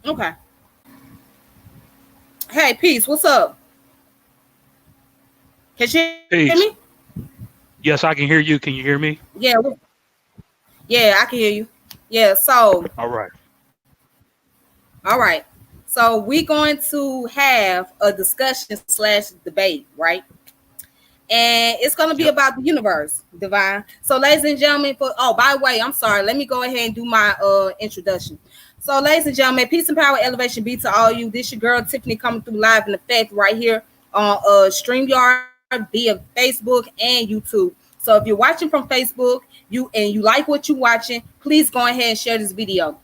Okay. Hey, peace. What's up? Can you hear me? Peace. Yes, I can hear you. Can you hear me? Yeah. Yeah, I can hear you. Yeah. So, All right. all right. So we're going to have a discussion slash debate, right? And it's going to be Yep. about the universe, divine. So, ladies and gentlemen, by the way, I'm sorry. Let me go ahead and do my introduction. So, ladies and gentlemen, peace and power, elevation be to all you. This your girl Tiffany coming through live in effect right here on StreamYard via Facebook and YouTube. So, if you're watching from Facebook, you like what you're watching, please go ahead and share this video.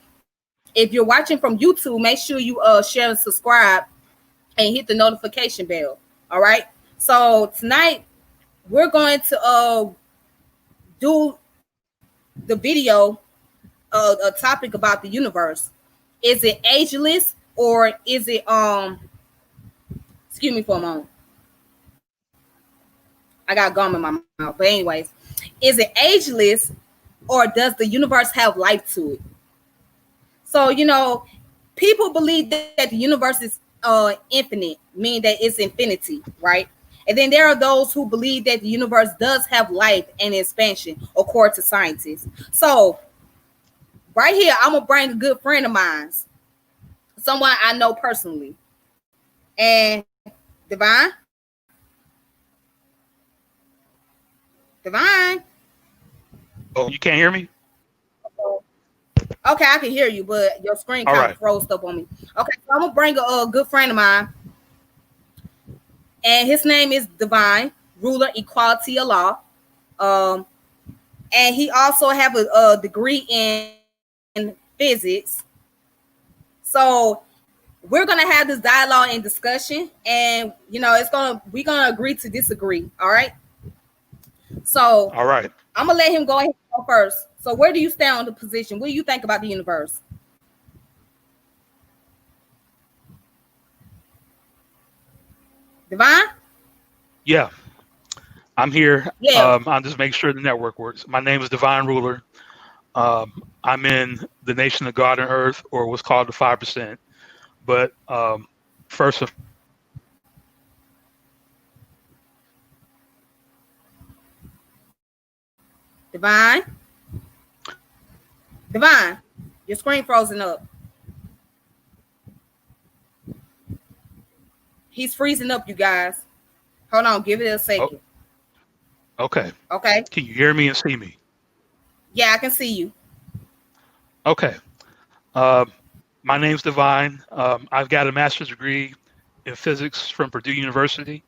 If you're watching from YouTube, make sure you share and subscribe and hit the notification bell. All right. So tonight we're going to do the video, a topic about the universe. Is it ageless or is it excuse me for a moment, I got gum in my mouth. But anyways, is it ageless or does the universe have life to it? So people believe that the universe is infinite, meaning that it's infinity, right? And then there are those who believe that the universe does have life and expansion, according to scientists. So right here, I'm gonna bring a good friend of mine, someone I know personally, and Divine. Divine. Oh, you can't hear me? Okay, I can hear you, but your screen All kind of right. froze up on me. Okay, so I'm gonna bring a good friend of mine, and his name is Divine, ruler equality of law. Um, and he also have a degree in physics. So we're gonna have this dialogue and discussion, and we're gonna agree to disagree. All right. So All right. I'm gonna let him go ahead and go first. So where do you stand on the position? What do you think about the universe? Divine? Yeah, I'm here. Yeah. I'm just making sure the network works. My name is Divine Ruler. I'm in the nation of God and Earth, or what's called the 5%. But first and Divine? Divine, your screen frozen up. He's freezing up, you guys. Hold on, give it a oh, second. okay. Okay. Can you hear me and see me? Yeah, I can see you. Okay. Uh, my name's Divine. I've got a master's degree in physics from Purdue University.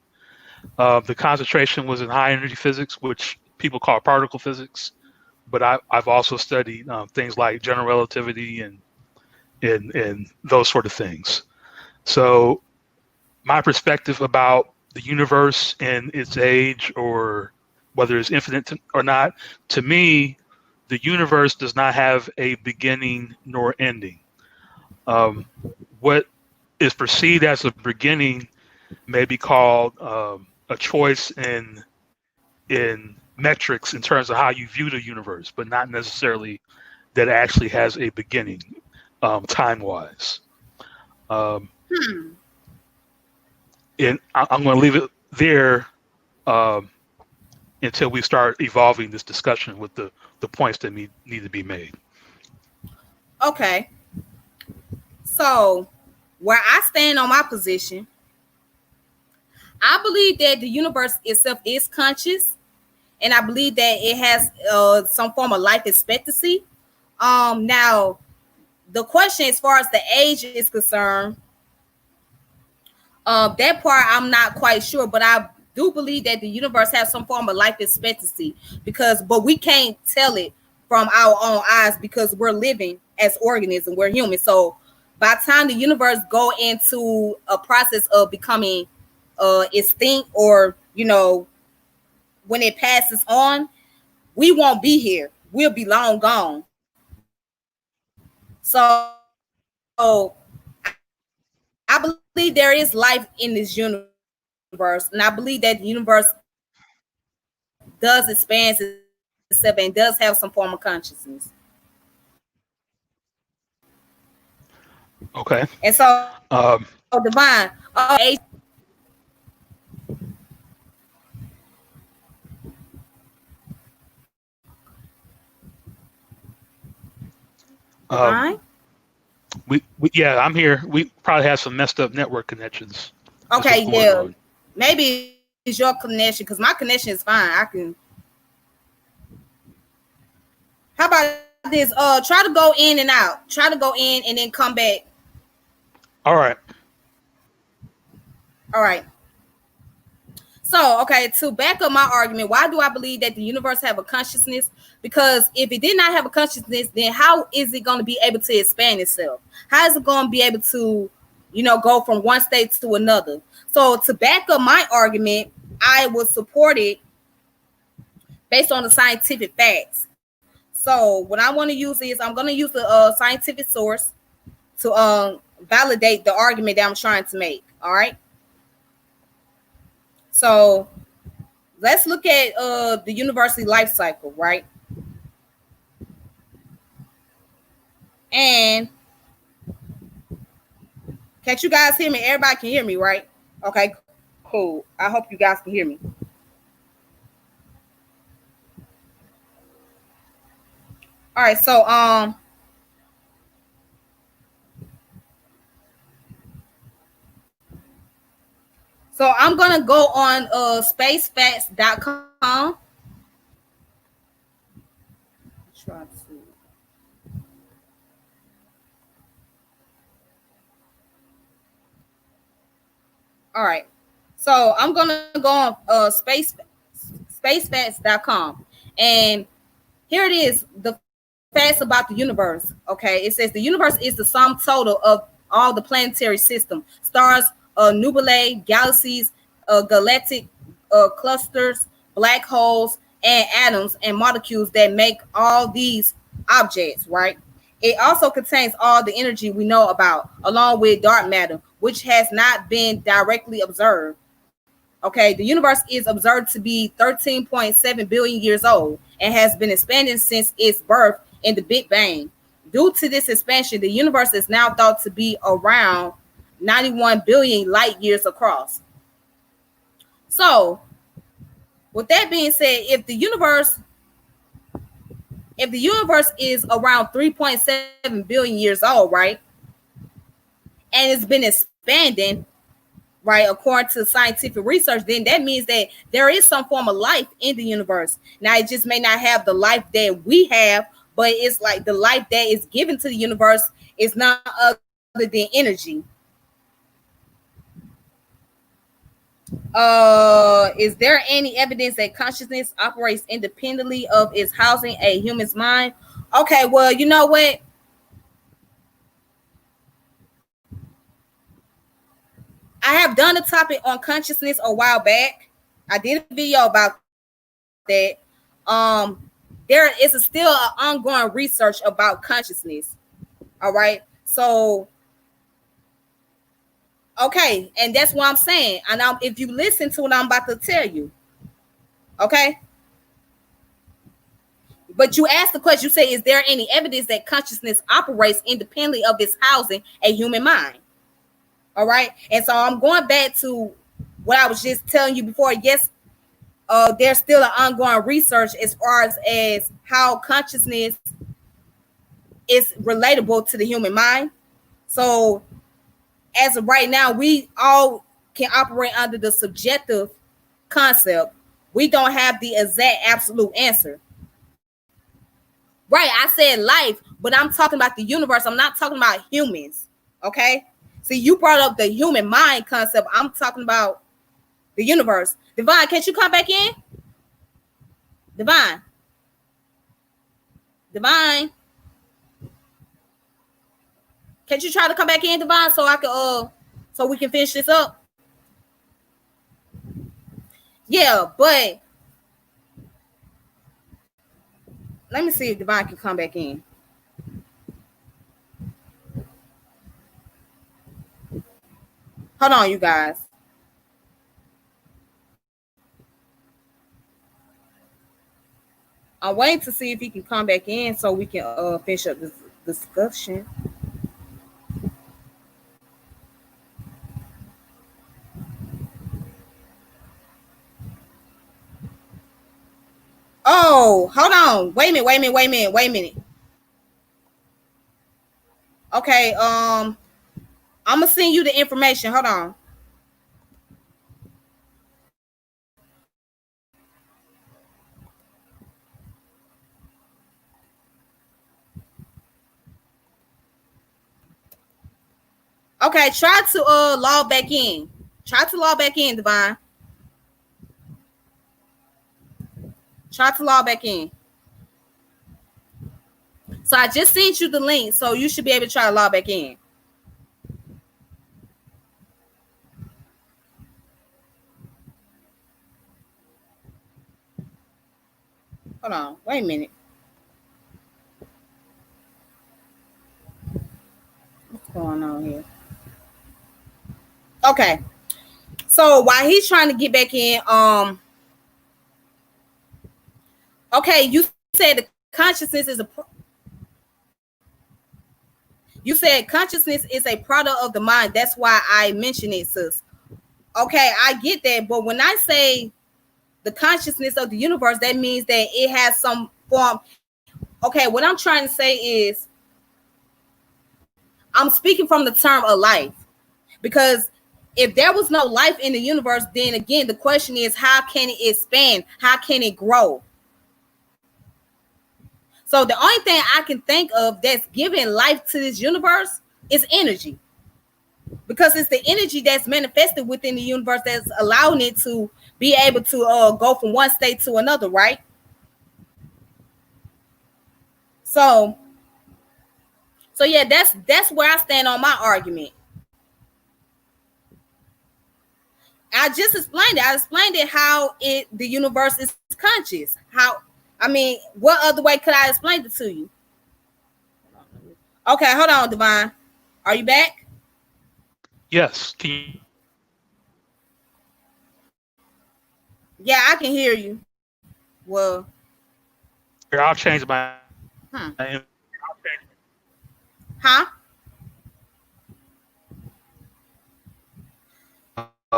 The concentration was in high energy physics, which people call particle physics. But I've also studied things like general relativity and those sort of things. So my perspective about the universe and its age, or whether it's infinite or not, to me, the universe does not have a beginning nor ending. Um, what is perceived as a beginning may be called a choice in metrics in terms of how you view the universe, but not necessarily that it actually has a beginning time wise. Um, Hmm. and I'm going to leave it there um, until we start evolving this discussion with the points that need to be made. Okay. So where I stand on my position, I believe that the universe itself is conscious, and I believe that it has some form of life expectancy. Now the question, as far as the age is concerned, that part I'm not quite sure, but I do believe that the universe has some form of life expectancy, but we can't tell it from our own eyes because we're living as organisms, we're human. So by the time the universe go into a process of becoming extinct, or when it passes on, we won't be here. We'll be long gone. So I believe there is life in this universe, and I believe that the universe does expand itself and does have some form of consciousness. Okay. And so Um, divine. um, Divine. yeah, I'm here. We probably have some messed up network connections. Is what's Okay, going yeah. on. Maybe it's your connection because my connection is fine. I can. How about this? Try to go in and out. Try to go in and then come back. All right. All right. So, okay, to back up my argument, why do I believe that the universe have a consciousness? Because if it did not have a consciousness, then how is it going to be able to expand itself? How is it going to be able to, go from one state to another? So, to back up my argument, I will support it based on the scientific facts. So, what I want to use is I'm going to use the scientific source to validate the argument that I'm trying to make. All right. So, let's look at the university life cycle, right? And can't you guys hear me? Everybody can hear me, right? Okay, cool. I hope you guys can hear me. All right, so I'm gonna go on spacefacts.com. Try to. All right. So I'm gonna go on spacefacts.com, and here it is, the facts about the universe. Okay, it says the universe is the sum total of all the planetary system, stars, nebulae, galaxies, galactic clusters, black holes, and atoms and molecules that make all these objects, right? It also contains all the energy we know about, along with dark matter, which has not been directly observed. Okay, the universe is observed to be 13.7 billion years old and has been expanding since its birth in the Big Bang. Due to this expansion, the universe is now thought to be around 91 billion light years across. So, with that being said, if the universe is around 3.7 billion years old, right? And it's been expanding, right, according to scientific research, then that means that there is some form of life in the universe. Now, it just may not have the life that we have, but it's like the life that is given to the universe is none other than energy. Is there any evidence that consciousness operates independently of its housing a human's mind? Okay, well, you know what? I have done a topic on consciousness a while back. I did a video about that. There is still an ongoing research about consciousness. All right. So, okay, and that's what I'm saying. And if you listen to what I'm about to tell you, okay. But you asked the question. You say, is there any evidence that consciousness operates independently of its housing a human mind? All right. And so I'm going back to what I was just telling you before. Yes, there's still an ongoing research as far as how consciousness is relatable to the human mind. So as of right now, we all can operate under the subjective concept. We don't have the exact absolute answer. Right, I said life, but I'm talking about the universe. I'm not talking about humans. Okay? See, you brought up the human mind concept. I'm talking about the universe. Divine, can't you come back in? Divine. Divine. Can't you try to come back in, Divine, so I can so we can finish this up? Yeah, but let me see if Divine can come back in. Hold on, you guys. I'm waiting to see if he can come back in so we can finish up this discussion. Oh, hold on. Wait a minute. Okay, I'm gonna send you the information. Hold on. Okay, try to log back in. Try to log back in, Divine. Try to log back in. So I just sent you the link, so you should be able to try to log back in. Hold on. Wait a minute. What's going on here? Okay. So while he's trying to get back in, okay, you said the consciousness is a you said consciousness is a product of the mind. That's why I mentioned it, sis. Okay, I get that, but when I say the consciousness of the universe, that means that it has some form. Okay, what I'm trying to say is I'm speaking from the term of life, because if there was no life in the universe, then again the question is, how can it expand? How can it grow? So the only thing I can think of that's giving life to this universe is energy, because it's the energy that's manifested within the universe that's allowing it to be able to go from one state to another, right? So yeah, that's where I stand on my argument. I just explained it. I explained it how the universe is conscious. How, I mean, what other way could I explain it to you? Okay, hold on, Divine. Are you back? Yes. Can you Yeah, I can hear you. Well, I'll change my hmm. Huh?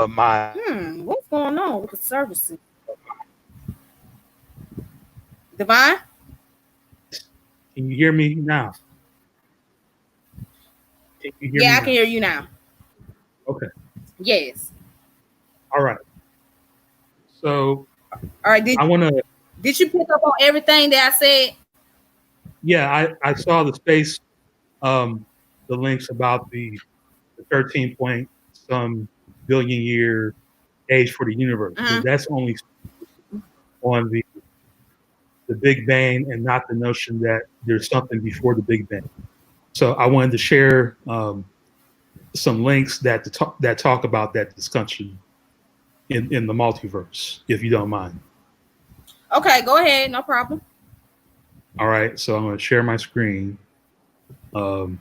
my. What's going on with the services? Divine? Can you hear me now? Can you hear Yeah, me I can now? hear you now. Okay. Yes. All right. So All right. I want to, Did you pick up on everything that I said? yeah, I saw the space, the links about the 13 point some billion year age for the universe, but Mm-hmm. that's only on the Big Bang and not the notion that there's something before the Big Bang. So I wanted to share some links that talk about that discussion in the multiverse, if you don't mind. Okay, go ahead. No problem. All right, so I'm going to share my screen, and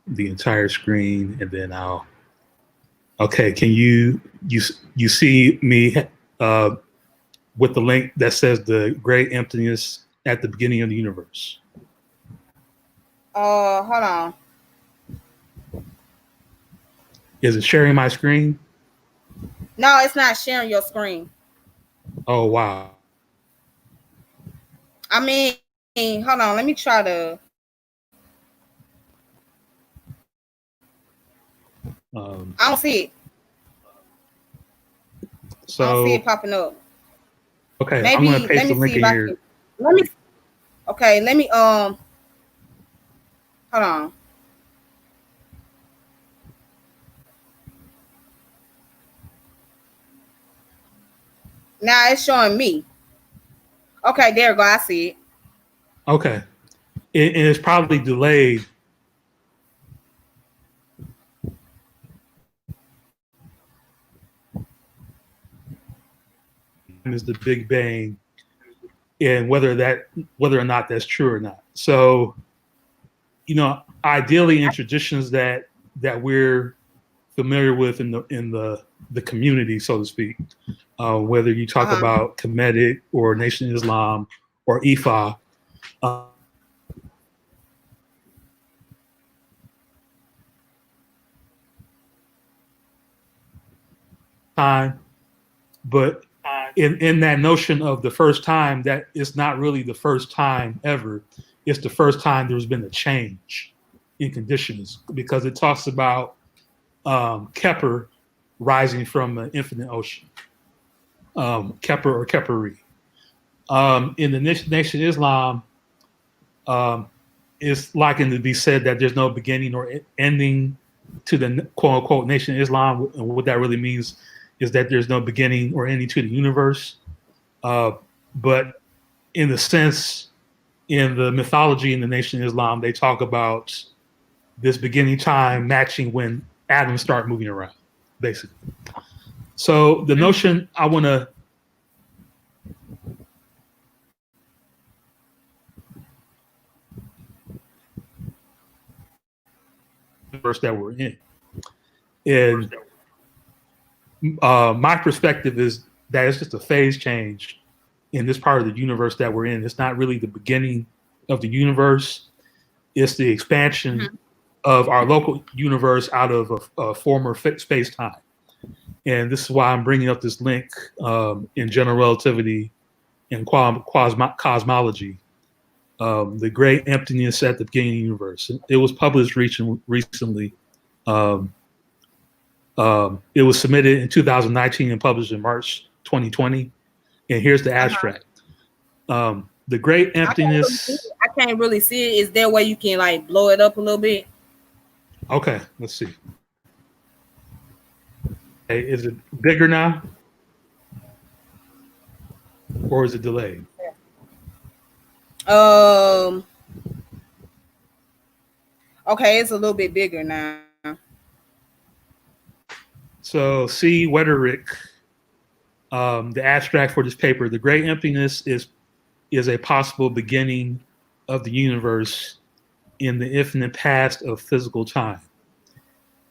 the entire screen, and then I'll. Okay, can you see me uh, with the link that says the great emptiness at the beginning of the universe? Hold on. Is it sharing my screen? No, it's not sharing your screen. Oh wow. I mean, hold on. Let me try to. I don't see it. I don't see it So popping up. okay, I'm going to Maybe let paste the me link see if in I here. can. Let me. Okay, let me. Hold on. Now it's showing me. Okay, there we go. I see it. Okay, and it's probably delayed. Is the Big Bang, and whether or not that's true or not. So, ideally in traditions that we're familiar with in the community, so to speak, whether you talk Uh huh. about Kemetic or Nation of Islam or Ifa, uh, time, but in that notion of the first time, that it's not really the first time ever. It's the first time there's been a change in conditions, because it talks about Kepler rising from the infinite ocean, Kepler or Kepleri. In the Nation of Islam, it's likened to be said that there's no beginning or ending to the quote unquote Nation of Islam. And what that really means is that there's no beginning or ending to the universe. But in the sense, in the mythology in the Nation of Islam, they talk about this beginning time matching when atoms start moving around, basically. So the notion I want to universe that we're in. And my perspective is that it's just a phase change in this part of the universe that we're in. It's not really the beginning of the universe. It's the expansion of our local universe out of a former space-time. And this is why I'm bringing up this link in general relativity and cosmology. The great emptiness at the beginning of the universe. It was published recently. It was submitted in 2019 and published in March 2020. And here's the abstract. The great emptiness. I can't really see it. Is there a way you can like blow it up a little bit? Okay, let's see. Hey, is it bigger now? Or is it delayed? Okay, it's a little bit bigger now. So C. Wetterick, the abstract for this paper, the great emptiness is a possible beginning of the universe in the infinite past of physical time.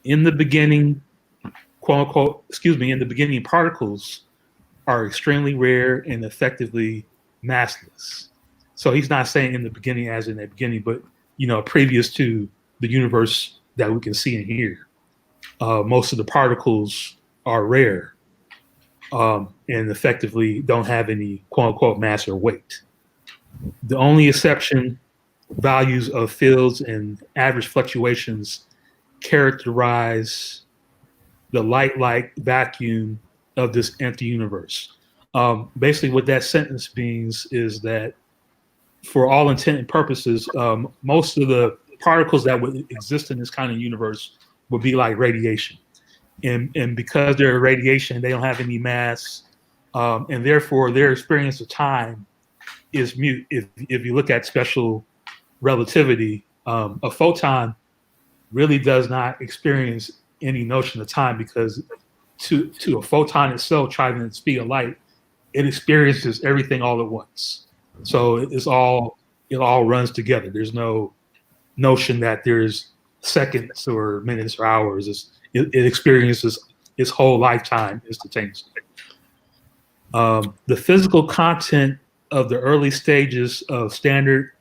In the beginning, quote unquote, in the beginning, particles are extremely rare and effectively massless. So he's not saying in the beginning as in the beginning, but previous to the universe that we can see and hear. Most of the particles are rare and effectively don't have any quote unquote mass or weight. The only exception, values of fields and average fluctuations characterize the light-like vacuum of this empty universe. Basically, what that sentence means is that for all intent and purposes, most of the particles that would exist in this kind of universe would be like radiation. And because they're radiation, they don't have any mass, and therefore their experience of time is mute. If you look at special relativity, a photon really does not experience any notion of time, because to a photon itself traveling at the speed of light, it experiences everything all at once. So it all runs together. There's no notion that there's seconds or minutes or hours. It experiences its whole lifetime instantaneously. The physical content of the early stages of standard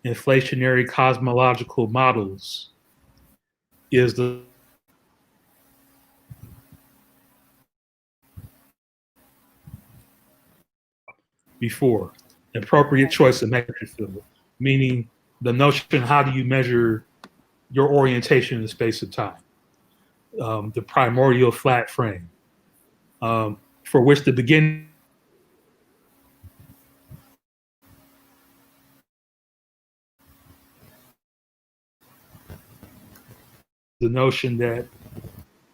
inflationary cosmological models is the before appropriate choice of metric field, meaning the notion, how do you measure your orientation in space and time? The primordial flat frame, for which the beginning the notion that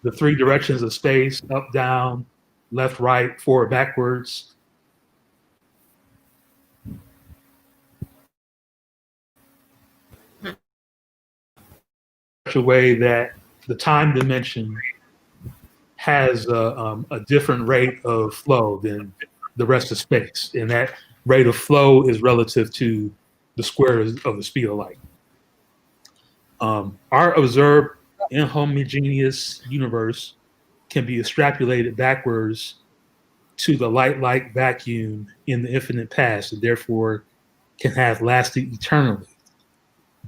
the three directions of space, up, down, left, right, forward, backwards, such a way that the time dimension has a different rate of flow than the rest of space. And that rate of flow is relative to the square of the speed of light. Our observed inhomogeneous universe can be extrapolated backwards to the light-like vacuum in the infinite past, and therefore can have lasted eternally.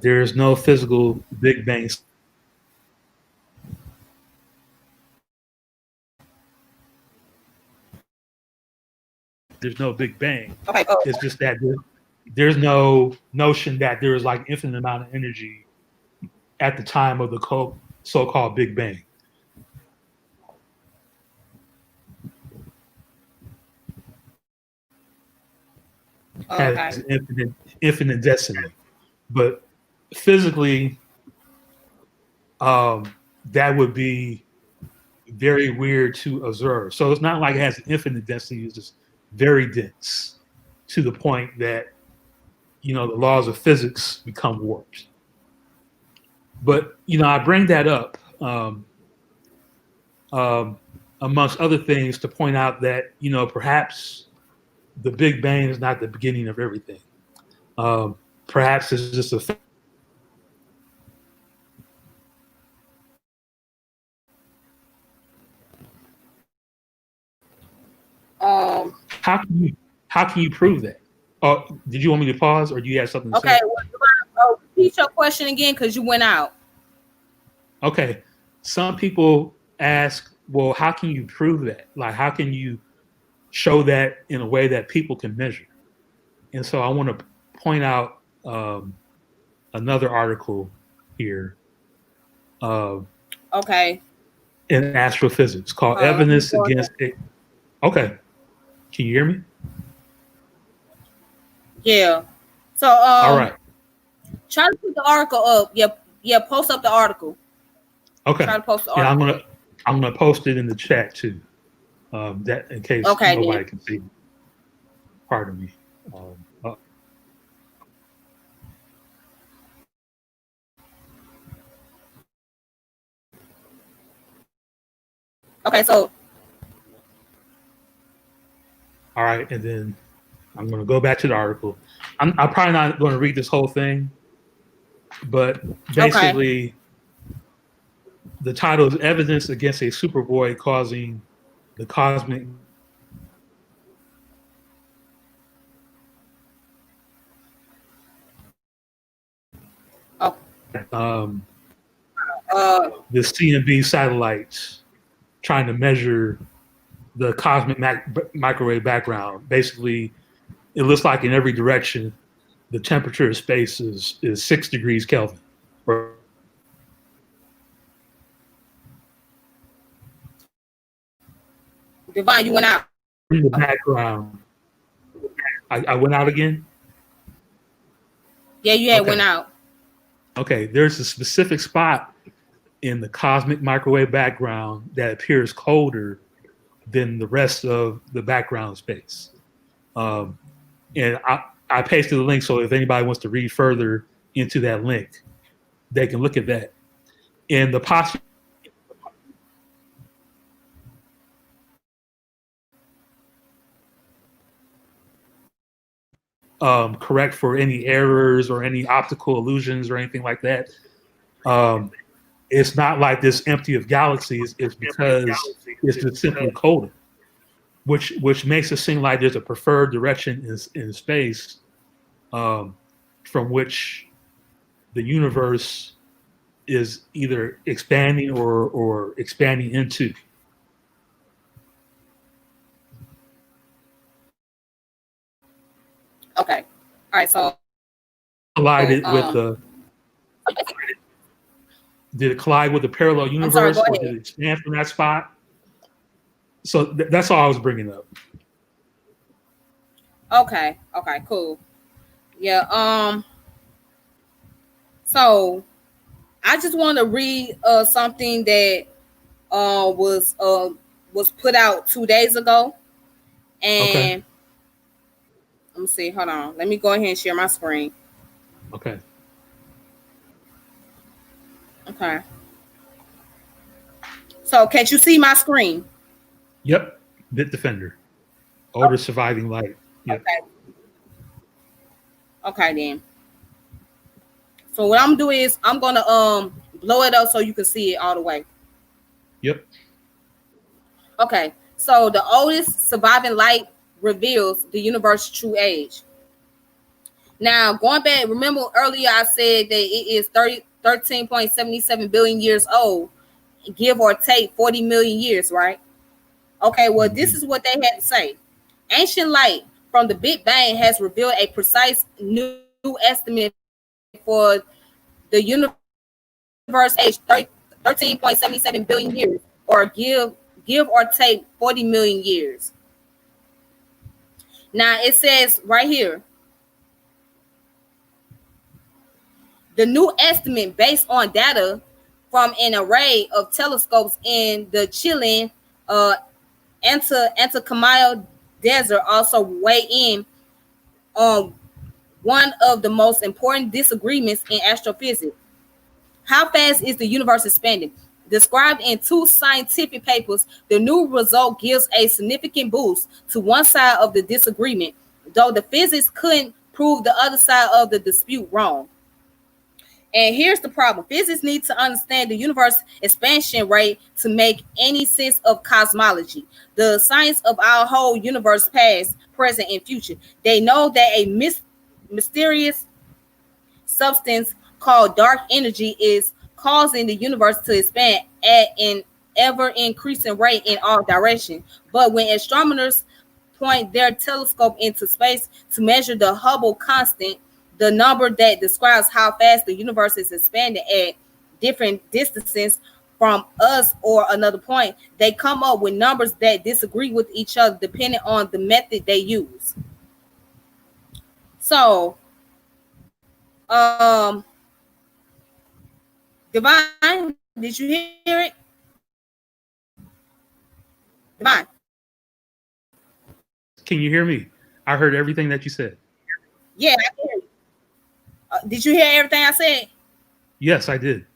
There is no physical Big Bang there's no Big Bang. Okay. It's just that there's no notion that there is like infinite amount of energy at the time of the so-called Big Bang. Has infinite destiny, but physically, that would be very weird to observe. So it's not like it has infinite density; it's just very dense to the point that the laws of physics become warped. But I bring that up amongst other things to point out that perhaps the Big Bang is not the beginning of everything. Perhaps it's just a how can you prove that? Oh, did you want me to pause, or do you have something to say? Okay, well, repeat your question again because you went out. Okay, some people ask, well, how can you prove that? Like, how can you show that in a way that people can measure? And so I want to point out another article here. Okay. In astrophysics called Evidence Against it. Okay. Can you hear me? Yeah. So all right. Try to put the article up. Yeah, post up the article. Okay. Try to post the article. Yeah, I'm gonna post it in the chat too. That in case nobody can see. Pardon me. Okay, so. All right, and then I'm going to go back to the article. I'm probably not going to read this whole thing, but basically, the title is "Evidence Against a Supervoid Causing the Cosmic." The CMB satellites trying to measure the cosmic microwave background. Basically, it looks like in every direction, the temperature of space is 6 degrees Kelvin. Divine, you went out. In the background. I went out again? Yeah, you had went out. Okay, there's a specific spot in the cosmic microwave background that appears colder than the rest of the background space. And I pasted the link, so if anybody wants to read further into that link, they can look at that. And the posture correct for any errors or any optical illusions or anything like that. It's not like this empty of galaxies. It's because it's just simply colder, which makes it seem like there's a preferred direction in space from which the universe is either expanding or expanding into. Okay. All right. So collided with the. Did it collide with the parallel universe, or did it expand from that spot? So that's all I was bringing up. Okay. Okay. Cool. Yeah. So I just want to read something that was put out 2 days ago, and let me see. Hold on. Let me go ahead and share my screen. Okay. Okay. So can you see my screen? Yep. Bitdefender. Older surviving light. Yep. Okay. Okay then. So what I'm gonna do is I'm gonna blow it up so you can see it all the way. Yep. Okay. So the oldest surviving light reveals the universe's true age. Now, going back, remember earlier I said that it is 13.77 billion years old, give or take 40 million years, right? Okay, well, this is what they had to say. Ancient light from the Big Bang has revealed a precise new estimate for the universe age 13.77 billion years, or give or take 40 million years. Now it says right here, the new estimate based on data from an array of telescopes in the Chilean Atacama Desert also weigh in on one of the most important disagreements in astrophysics. How fast is the universe expanding? Described in two scientific papers, the new result gives a significant boost to one side of the disagreement, though the physics couldn't prove the other side of the dispute wrong. And here's the problem. Physics need to understand the universe expansion rate to make any sense of cosmology, the science of our whole universe, past, present, and future. They know that a mysterious substance called dark energy is causing the universe to expand at an ever-increasing rate in all directions. But when astronomers point their telescope into space to measure the Hubble constant, the number that describes how fast the universe is expanding at different distances from us or another point, they come up with numbers that disagree with each other depending on the method they use. So, Divine, did you hear it? Divine. Can you hear me? I heard everything that you said. Yeah, I can hear you. Did you hear everything I said? Yes, I did.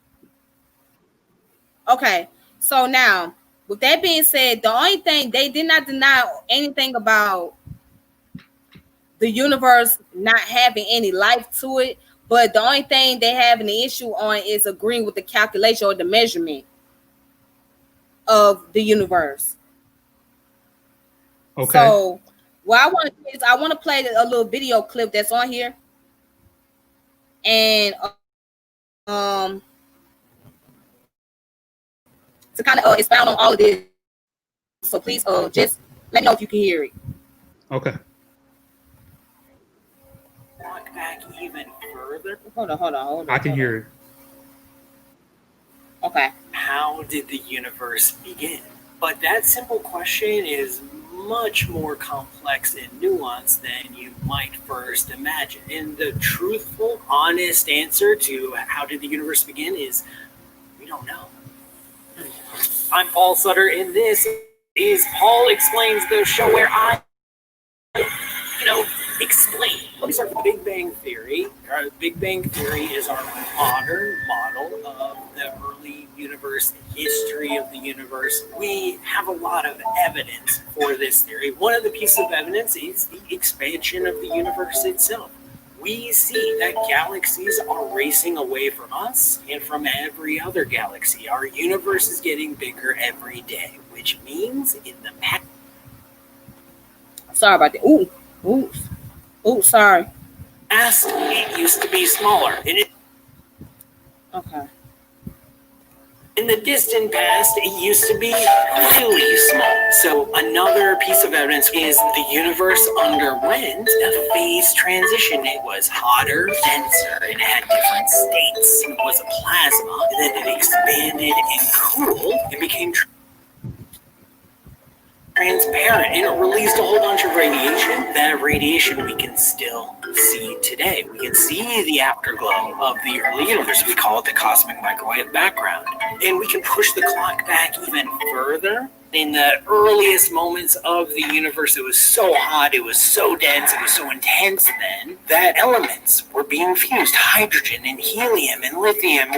Okay. So now, with that being said, the only thing, they did not deny anything about the universe not having any life to it, but the only thing they have an issue on is agreeing with the calculation or the measurement of the universe. Okay. So what I want to do is I want to play a little video clip that's on here, and to kind of expound on all of this. So please just let me know if you can hear it. Okay. Walk back even further. Hold on. I can hear it. Okay. How did the universe begin? But that simple question is much more complex and nuanced than you might first imagine. And the truthful, honest answer to how did the universe begin is we don't know. I'm Paul Sutter, and this is Paul Explains, the show where I, explain. Let me start with the Big Bang Theory. Big Bang Theory is our modern model of the early universe, history of the universe. We have a lot of evidence for this theory. One of the pieces of evidence is the expansion of the universe itself. We see that galaxies are racing away from us and from every other galaxy. Our universe is getting bigger every day, which means in the past. Sorry about that. Ooh, sorry. It used to be smaller. Okay. In the distant past, it used to be really small. So another piece of evidence is the universe underwent a phase transition. It was hotter, denser, it had different states. It was a plasma, and then it expanded and cooled and became transparent, and it released a whole bunch of radiation. That radiation we can still see today. We can see the afterglow of the early universe. We call it the cosmic microwave background. And we can push the clock back even further. In the earliest moments of the universe, it was so hot, it was so dense, it was so intense then, that elements were being fused. Hydrogen and helium and lithium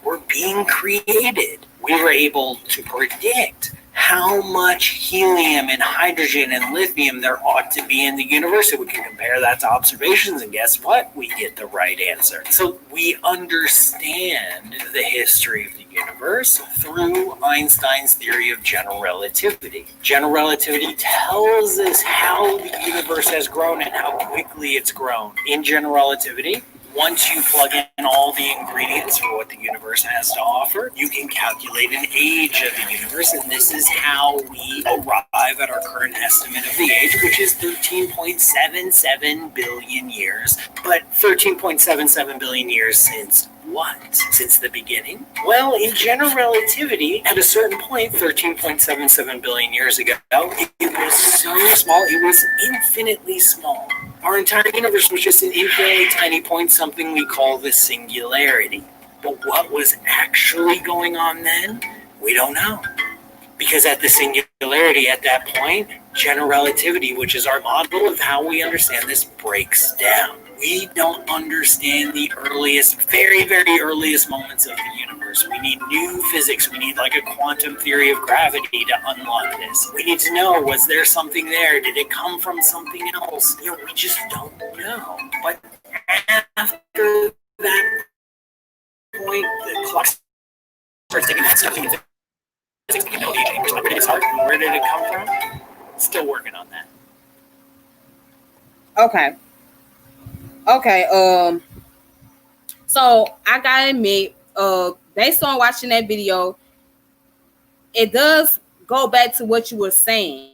were being created. We were able to predict how much helium and hydrogen and lithium there ought to be in the universe. So we can compare that to observations, and guess what? We get the right answer. So we understand the history of the universe through Einstein's theory of general relativity. General relativity tells us how the universe has grown and how quickly it's grown. In general relativity, Once you plug in all the ingredients for what the universe has to offer, you can calculate an age of the universe, and this is how we arrive at our current estimate of the age, which is 13.77 billion years. But 13.77 billion years since what? Since the beginning? Well, in general relativity, at a certain point, 13.77 billion years ago, it was so small, it was infinitely small. Our entire universe was just an infinitely tiny point, something we call the singularity. But what was actually going on then? We don't know. Because at the singularity at that point, general relativity, which is our model of how we understand this, breaks down. We don't understand the earliest, very, very earliest moments of the universe. We need new physics. We need like a quantum theory of gravity to unlock this. We need to know, was there something there? Did it come from something else? You know, we just don't know. But after that point, the clock starts taking that stuff. You know, where did it start? Where did it come from? Still working on that. Okay. So I gotta admit, based on watching that video, it does go back to what you were saying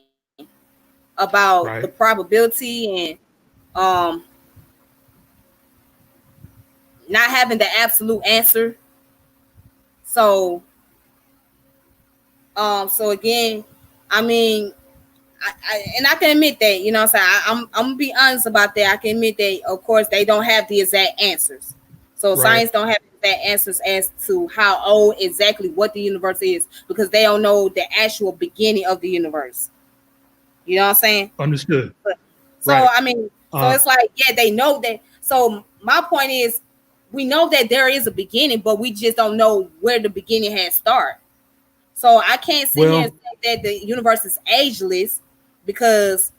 about the probability and not having the absolute answer. So again, I mean, I can admit that, you know what I'm saying? I'm gonna be honest about that. I can admit that, of course, they don't have the exact answers. So science don't have the exact answers as to how old exactly what the universe is, because they don't know the actual beginning of the universe. You know what I'm saying? Understood. So I mean, so it's like, yeah, they know that. So my point is, we know that there is a beginning, but we just don't know where the beginning has started. So I can't sit here and say that the universe is ageless, because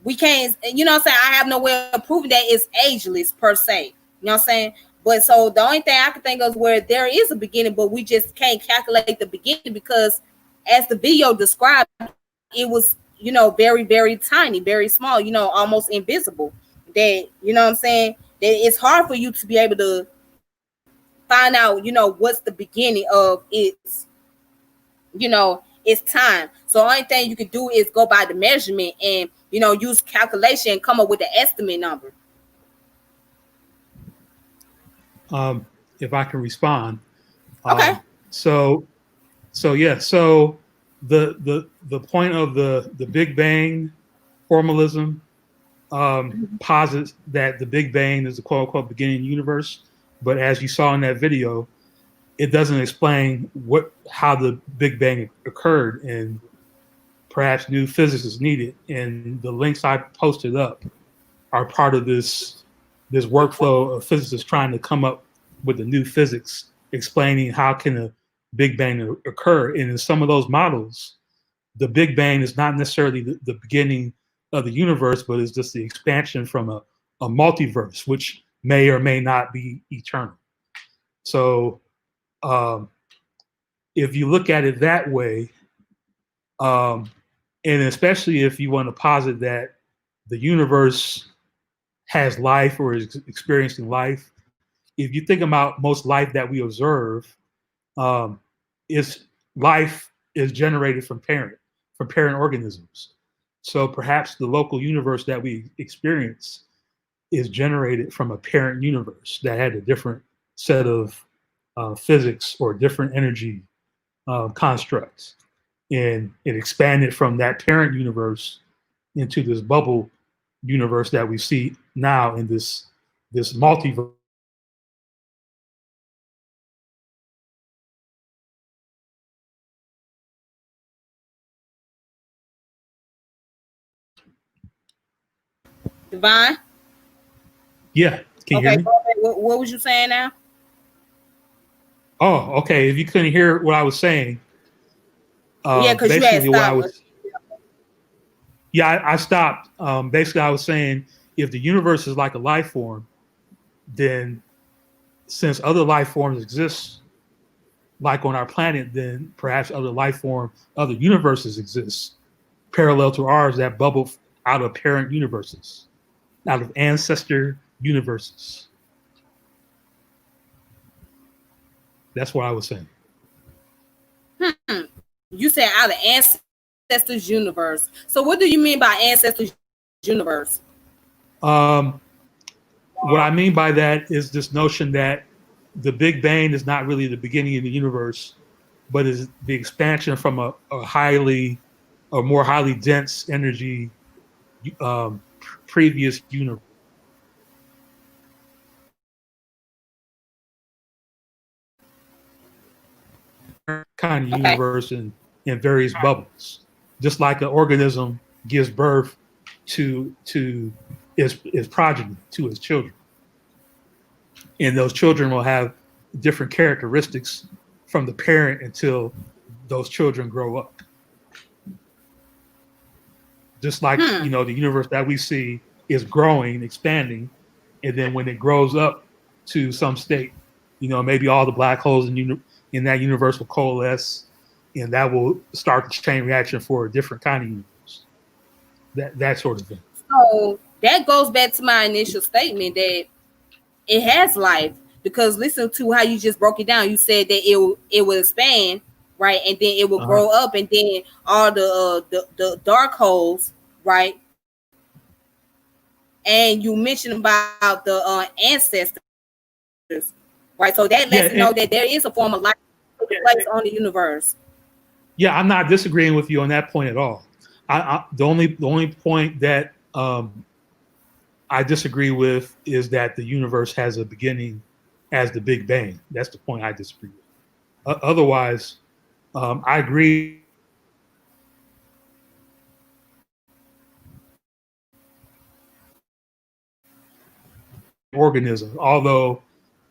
we can't, you know what I'm saying? I have no way of proving that it's ageless per se. You know what I'm saying? But so the only thing I can think of is where there is a beginning, but we just can't calculate the beginning, because as the video described, it was, you know, very, very tiny, very small, you know, almost invisible. That, you know what I'm saying? That it's hard for you to be able to find out, you know, what's the beginning of its, you know, it's time. So the only thing you can do is go by the measurement and, you know, use calculation and come up with the estimate number. If I can respond. Okay. So the point of the Big Bang formalism posits that the Big Bang is the quote unquote beginning of the universe. But as you saw in that video, it doesn't explain how the Big Bang occurred, and perhaps new physics is needed. And the links I posted up are part of this workflow of physicists trying to come up with the new physics, explaining how can a Big Bang occur. And in some of those models, the Big Bang is not necessarily the beginning of the universe, but it's just the expansion from a multiverse, which may or may not be eternal. So if you look at it that way, and especially if you want to posit that the universe has life or is experiencing life, if you think about most life that we observe, life is generated from parent organisms. So perhaps the local universe that we experience is generated from a parent universe that had a different set of physics or different energy constructs, and it expanded from that parent universe into this bubble universe that we see now in this multiverse. Divine? Yeah, can you hear me? What was you saying now? Oh, okay. If you couldn't hear what I was saying, yeah, because you had stopped. I stopped. Basically, I was saying, if the universe is like a life form, then since other life forms exist, like on our planet, then perhaps other universes exist parallel to ours that bubble out of parent universes, out of ancestor universes. That's what I was saying. You said out of ancestors universe. So what do you mean by ancestors universe? What I mean by that is this notion that the Big Bang is not really the beginning of the universe, but is the expansion from a more highly dense energy previous universe. Kind of Okay. universe in various bubbles, just like an organism gives birth to its progeny, to its children, and those children will have different characteristics from the parent until those children grow up. Just like the universe that we see is growing, expanding, and then when it grows up to some state, maybe all the black holes in that universe will coalesce, and that will start the chain reaction for a different kind of universe. That sort of thing. So that goes back to my initial statement that it has life, because listen to how you just broke it down. You said that it will expand, right, and then it will grow up, and then all the dark holes, right, and you mentioned about the ancestors, right? So that lets you know that there is a form of life taking place on the universe. Yeah, I'm not disagreeing with you on that point at all. The only point that I disagree with is that the universe has a beginning as the Big Bang. That's the point I disagree with. Otherwise, I agree. Organism, although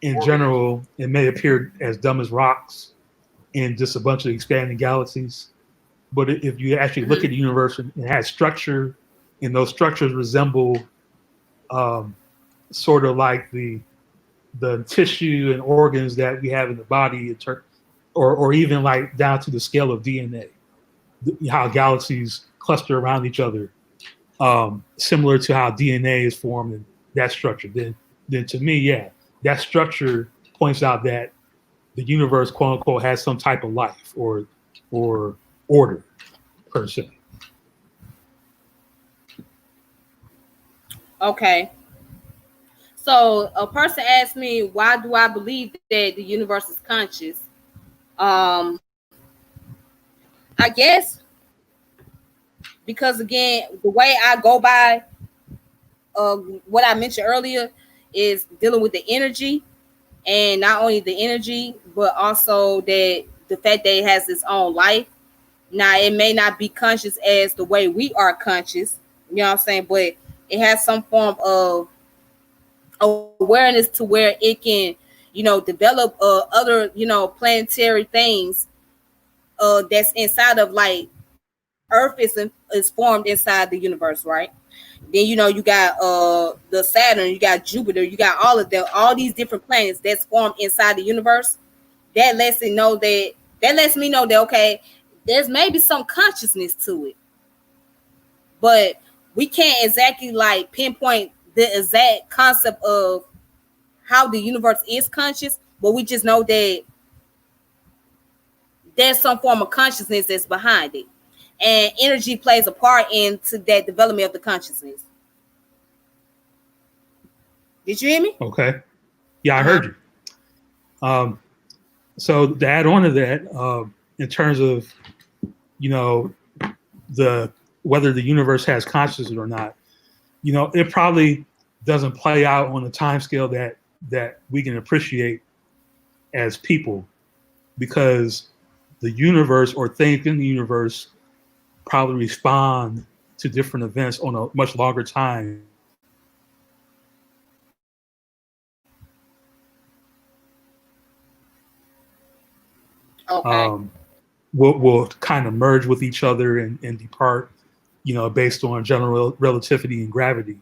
in general it may appear as dumb as rocks in just a bunch of expanding galaxies, but if you actually look at the universe, it has structure, and those structures resemble sort of like the tissue and organs that we have in the body, or even like down to the scale of DNA, how galaxies cluster around each other, similar to how DNA is formed in that structure. Then to me, yeah, that structure points out that the universe, quote unquote, has some type of life or order per se. Okay. So a person asked me, why do I believe that the universe is conscious? I guess because, again, the way I go by what I mentioned earlier is dealing with the energy, and not only the energy, but also that the fact that it has its own life. Now, it may not be conscious as the way we are conscious, you know what I'm saying, but it has some form of awareness to where it can, develop other, planetary things that's inside of, like, Earth is formed inside the universe, right? Then you got the Saturn, you got Jupiter, you got all these different planets that's formed inside the universe. That lets me know that okay, there's maybe some consciousness to it, but we can't exactly like pinpoint the exact concept of how the universe is conscious, but we just know that there's some form of consciousness that's behind it, and energy plays a part into that development of the consciousness. Did you hear me? Okay. Yeah, I heard you. So to add on to that, in terms of, whether the universe has consciousness or not, it probably doesn't play out on a time scale that we can appreciate as people, because the universe or things in the universe probably respond to different events on a much longer time. Okay. Will kind of merge with each other and depart, based on general relativity and gravity,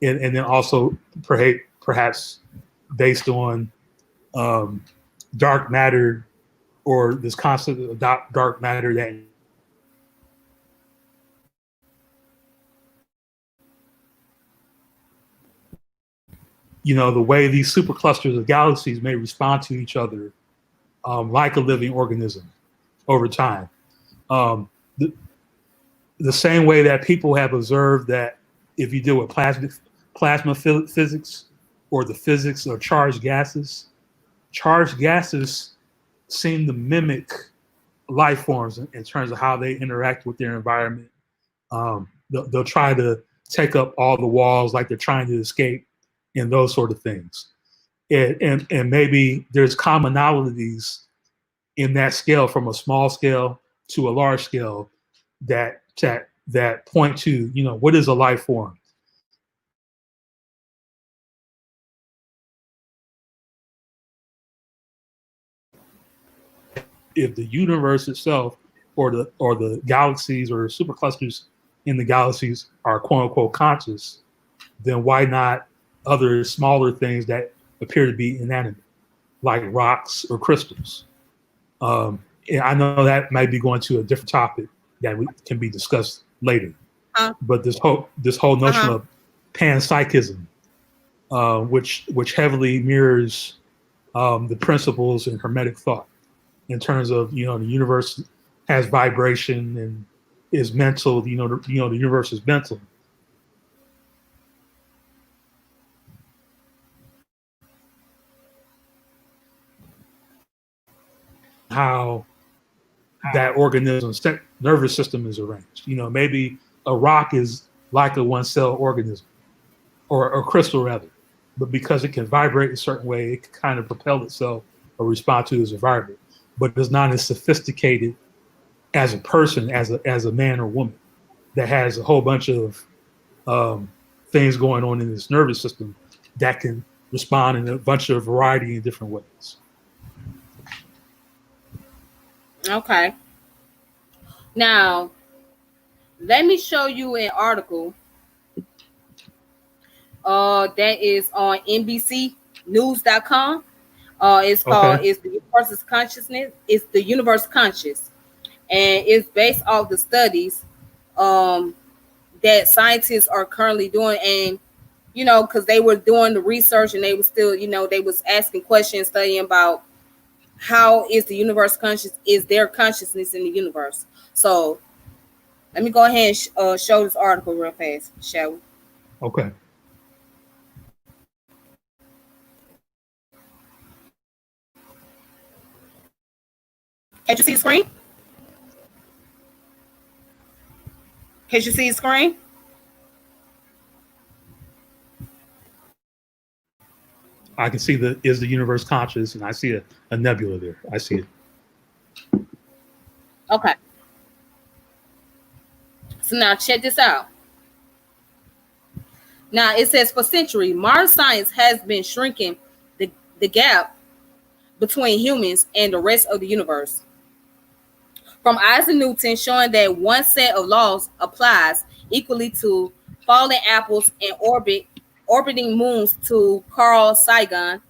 and then also perhaps based on dark matter, or this concept of dark matter that the way these superclusters of galaxies may respond to each other, like a living organism over time. Um, the, the same way that people have observed that if you deal with plasma physics or the physics of charged gases seem to mimic life forms in terms of how they interact with their environment. They'll try to take up all the walls like they're trying to escape and those sort of things. And maybe there's commonalities in that scale from a small scale to a large scale that point to, what is a life form? If the universe itself or the galaxies or superclusters in the galaxies are quote unquote conscious, then why not other smaller things that appear to be inanimate, like rocks or crystals? And I know that might be going to a different topic that can be discussed later. But this whole notion of panpsychism, which heavily mirrors the principles in Hermetic thought, in terms of the universe has vibration and is mental. The universe is mental. How that organism's nervous system is arranged. Maybe a rock is like a one-cell organism, or a crystal rather, but because it can vibrate a certain way, it can kind of propel itself or respond to its environment. But it's not as sophisticated as a person, as a man or woman that has a whole bunch of things going on in its nervous system that can respond in a bunch of variety in different ways. Okay. Now, let me show you an article that is on NBCnews.com. It's called "Is the Universe's Consciousness? Is the Universe Conscious?" And it's based off the studies that scientists are currently doing, and because they were doing the research and they were still, they was asking questions, studying about how is the universe conscious? Is there consciousness in the universe? So let me go ahead and show this article real fast, shall we? Okay. Can you see the screen? Can you see the screen? I can see is the universe conscious, and I see a nebula there. I see it. Okay. So now check this out. Now it says, for centuries, modern science has been shrinking the gap between humans and the rest of the universe. From Isaac Newton showing that one set of laws applies equally to falling apples and orbiting moons, to Carl Sagan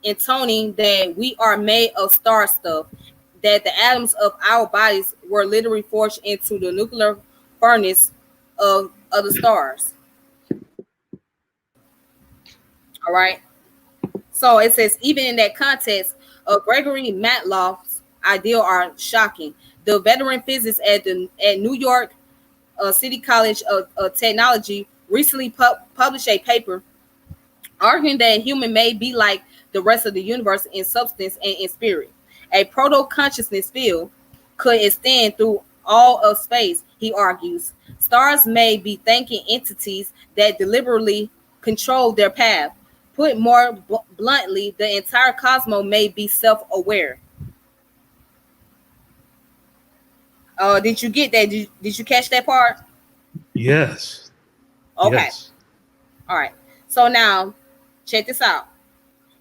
intoning that we are made of star stuff, that the atoms of our bodies were literally forged into the nuclear furnace of the stars. All right. So it says, even in that context, Gregory Matloff's ideas are shocking. The veteran physicist at New York City College of Technology recently published a paper arguing that human may be like the rest of the universe in substance and in spirit. A proto-consciousness field could extend through all of space, he argues. Stars may be thinking entities that deliberately control their path. Put more bluntly, the entire cosmos may be self-aware. Did you get that? Did you catch that part? Yes. Okay. Yes. All right. So now, check this out.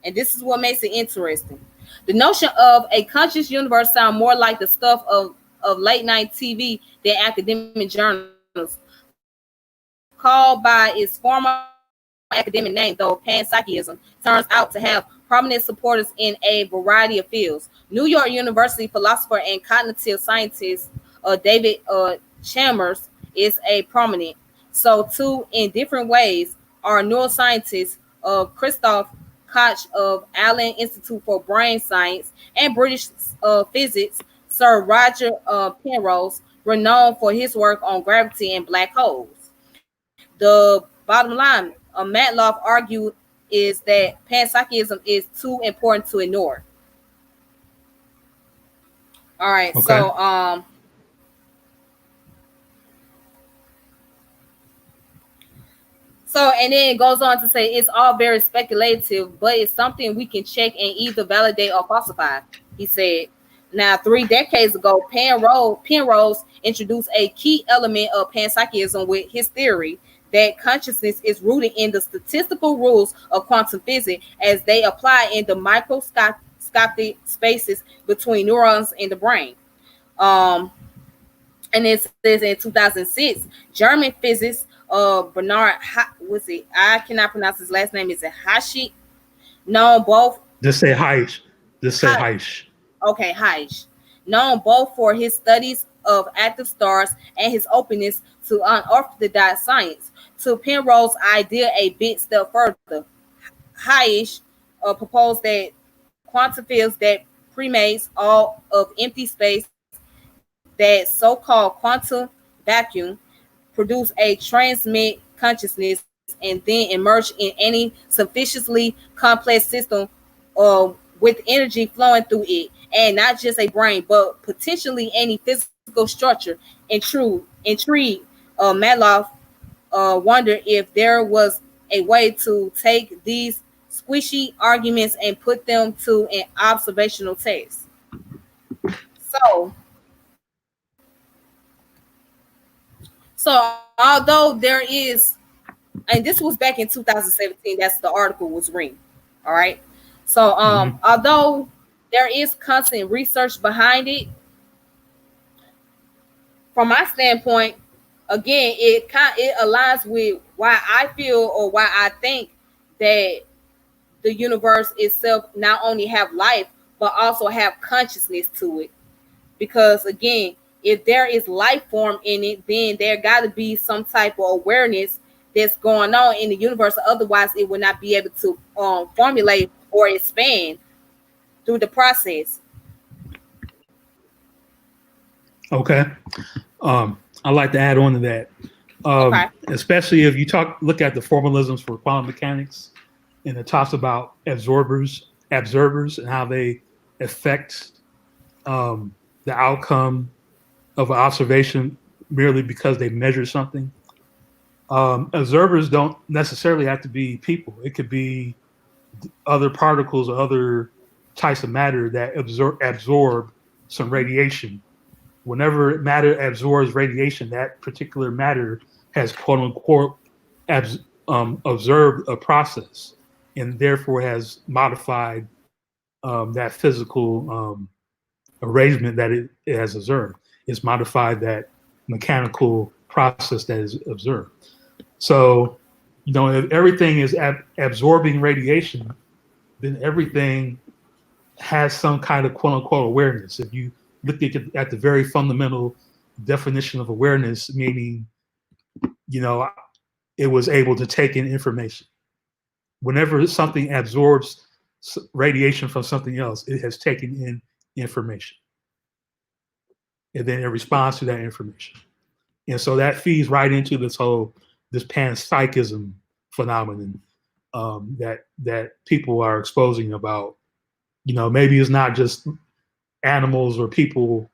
And this is what makes it interesting. The notion of a conscious universe sounds more like the stuff of late night TV than academic journals. Called by its former academic name, though, panpsychism turns out to have prominent supporters in a variety of fields. New York University philosopher and cognitive scientist David Chalmers is a prominent. So too, in different ways, are neuroscientists Christoph Koch of Allen Institute for Brain Science, and British physics Sir Roger Penrose, renowned for his work on gravity and black holes. The bottom line, Matloff argued, is that panpsychism is too important to ignore. All right, Okay. So and then it goes on to say it's all very speculative, but it's something we can check and either validate or falsify. He said. Now, 3 decades ago, Penrose introduced a key element of panpsychism with his theory that consciousness is rooted in the statistical rules of quantum physics as they apply in the microscopic spaces between neurons in the brain. And it says in 2006, German physicist Bernard, I cannot pronounce his last name. Is it Hashi? Known both. Just say Heish. Just say Heish. Okay, Heish. Known both for his studies of active stars and his openness to unorthodox science. To Penrose's idea a bit step further, Heish proposed that quantum fields that permeates all of empty space, that so-called quantum vacuum, produce a transmit consciousness and then emerge in any sufficiently complex system with energy flowing through it, and not just a brain, but potentially any physical structure. Intrigued, Matloff wondered if there was a way to take these squishy arguments and put them to an observational test. So although there is, and this was back in 2017, that's the article was written. All right. So although there is constant research behind it, from my standpoint, again, it aligns with why I feel or why I think that the universe itself not only have life but also have consciousness to it. Because again, if there is life form in it, then there got to be some type of awareness that's going on in the universe. Otherwise, it would not be able to formulate or expand through the process. Okay. I'd like to add on to that. Okay. Especially if you look at the formalisms for quantum mechanics, and it talks about observers, and how they affect the outcome of an observation merely because they measure something. Observers don't necessarily have to be people. It could be other particles or other types of matter that absorb some radiation. Whenever matter absorbs radiation, that particular matter has quote unquote observed a process and therefore has modified that physical arrangement that it has observed. It's modified that mechanical process that is observed. So, if everything is absorbing radiation, then everything has some kind of quote unquote awareness. If you look at the very fundamental definition of awareness, meaning, it was able to take in information. Whenever something absorbs radiation from something else, it has taken in information. And then it responds to that information. And so that feeds right into this panpsychism phenomenon that people are exposing about, maybe it's not just animals or people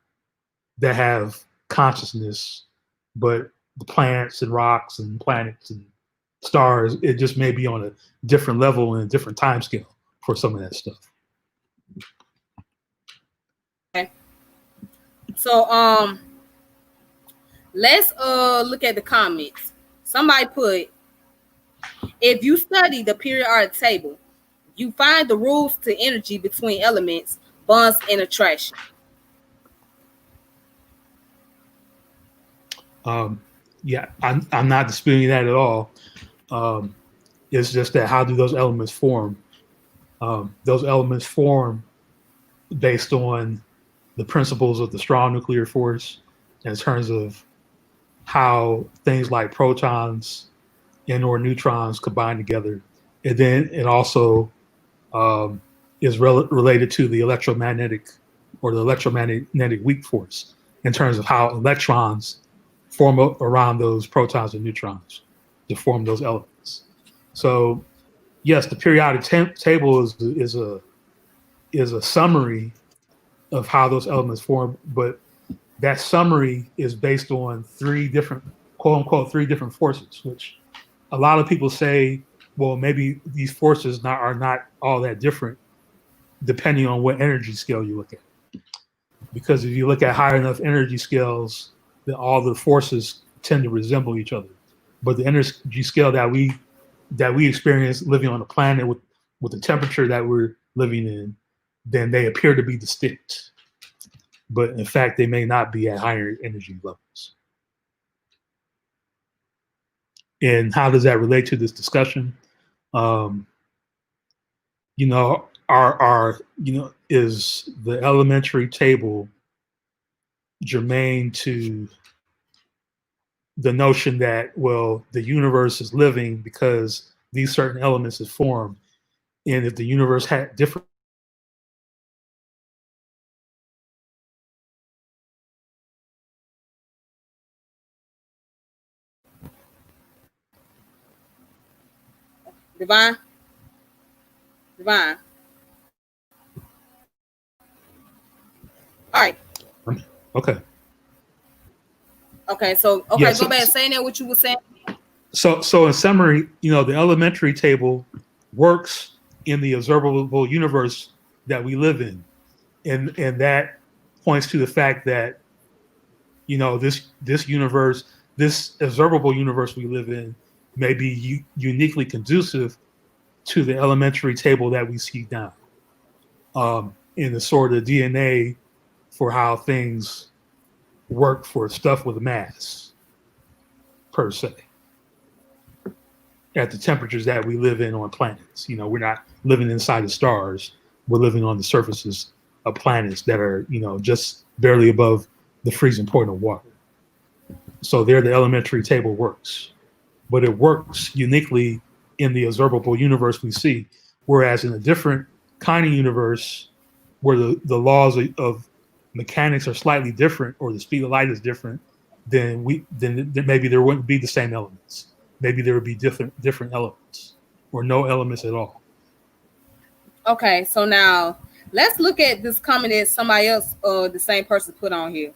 that have consciousness, but the plants and rocks and planets and stars, it just may be on a different level and a different time scale for some of that stuff. Okay. So let's look at the comments. Somebody put, if you study the periodic table, you find the rules to energy between elements, bonds, and attraction. Yeah, I'm not disputing that at all. It's just that how do those elements form? Those elements form based on the principles of the strong nuclear force in terms of how things like protons and or neutrons combine together And then it also is related to the electromagnetic or the electromagnetic weak force in terms of how electrons form around those protons and neutrons to form those elements. So yes, the periodic table is a summary of how those elements form, but that summary is based on three different, quote unquote, three different forces, which a lot of people say, well, maybe these forces are not all that different depending on what energy scale you look at. Because if you look at high enough energy scales, then all the forces tend to resemble each other. But the energy scale that we experience living on the planet with the temperature that we're living in, then they appear to be distinct. But in fact, they may not be at higher energy levels. And how does that relate to this discussion? You know, is the elementary table germane to the notion that, well, the universe is living because these certain elements is formed, and if the universe had different Divine. Divine. All right. okay. Okay. So okay, Yeah, go back and say that what you were saying. so in summary, the elementary table works in the observable universe that we live in, and that points to the fact that this universe, this observable universe we live in, may be uniquely conducive to the elementary table that we see now, in the sort of DNA for how things work for stuff with a mass, per se, at the temperatures that we live in on planets. We're not living inside the stars. We're living on the surfaces of planets that are, just barely above the freezing point of water. So there the elementary table works. But it works uniquely in the observable universe we see. Whereas in a different kind of universe where the laws of mechanics are slightly different, or the speed of light is different, then maybe there wouldn't be the same elements. Maybe there would be different elements, or no elements at all. Okay, so now let's look at this comment that somebody else, the same person, put on here.